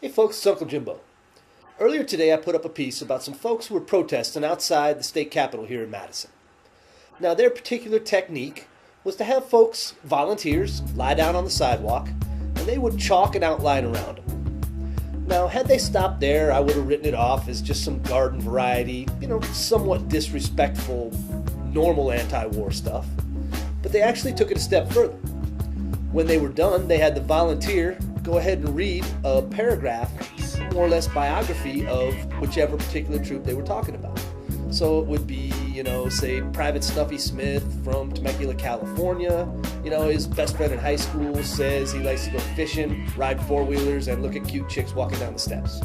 Hey folks, it's Uncle Jimbo. Earlier today I put up a piece about some folks who were protesting outside the state capitol here in Madison. Now their particular technique was to have folks, volunteers, lie down on the sidewalk and they would chalk an outline around them. Now had they stopped there, I would have written it off as just some garden variety, somewhat disrespectful, normal anti-war stuff. But they actually took it a step further. When they were done, they had the volunteer go ahead and read a paragraph, more or less biography of whichever particular troop they were talking about. So it would be, say Private Snuffy Smith from Temecula, California. His best friend in high school says he likes to go fishing, ride four-wheelers, and look at cute chicks walking down the steps.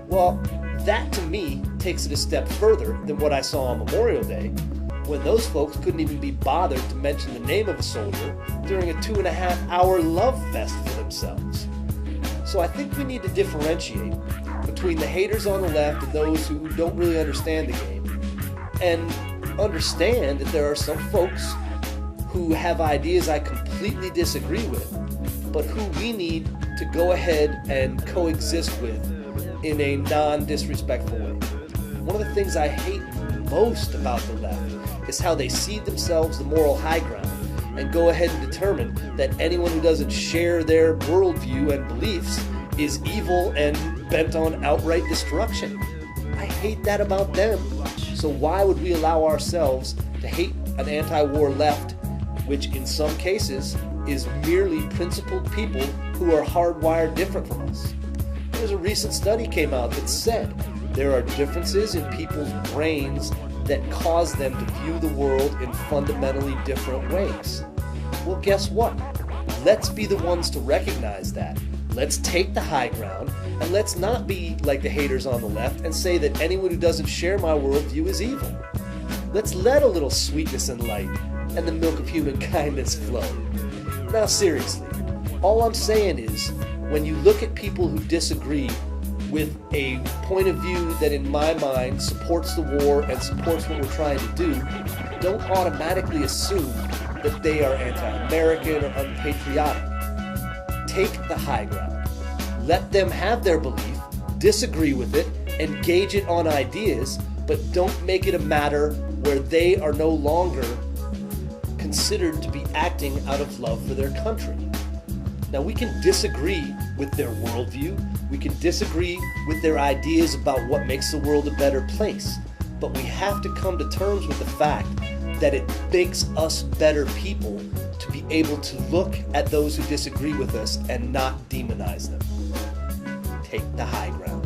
Well, that to me takes it a step further than what I saw on Memorial Day, when those folks couldn't even be bothered to mention the name of a soldier during a 2.5-hour love fest for themselves. So I think we need to differentiate between the haters on the left and those who don't really understand the game, and understand that there are some folks who have ideas I completely disagree with, but who we need to go ahead and coexist with in a non-disrespectful way. One of the things I hate most about the left is how they cede themselves the moral high ground and go ahead and determine that anyone who doesn't share their worldview and beliefs is evil and bent on outright destruction. I hate that about them. So why would we allow ourselves to hate an anti-war left, which in some cases is merely principled people who are hardwired different from us? There's a recent study came out that said there are differences in people's brains that cause them to view the world in fundamentally different ways. Well, guess what? Let's be the ones to recognize that. Let's take the high ground, and let's not be like the haters on the left and say that anyone who doesn't share my worldview is evil. Let's let a little sweetness and light and the milk of human kindness flow. Now seriously, all I'm saying is, when you look at people who disagree with a point of view that in my mind supports the war and supports what we're trying to do, don't automatically assume that they are anti-American or unpatriotic. Take the high ground. Let them have their belief, disagree with it, engage it on ideas, but don't make it a matter where they are no longer considered to be acting out of love for their country. Now we can disagree with their worldview, we can disagree with their ideas about what makes the world a better place, but we have to come to terms with the fact that it makes us better people to be able to look at those who disagree with us and not demonize them. Take the high ground.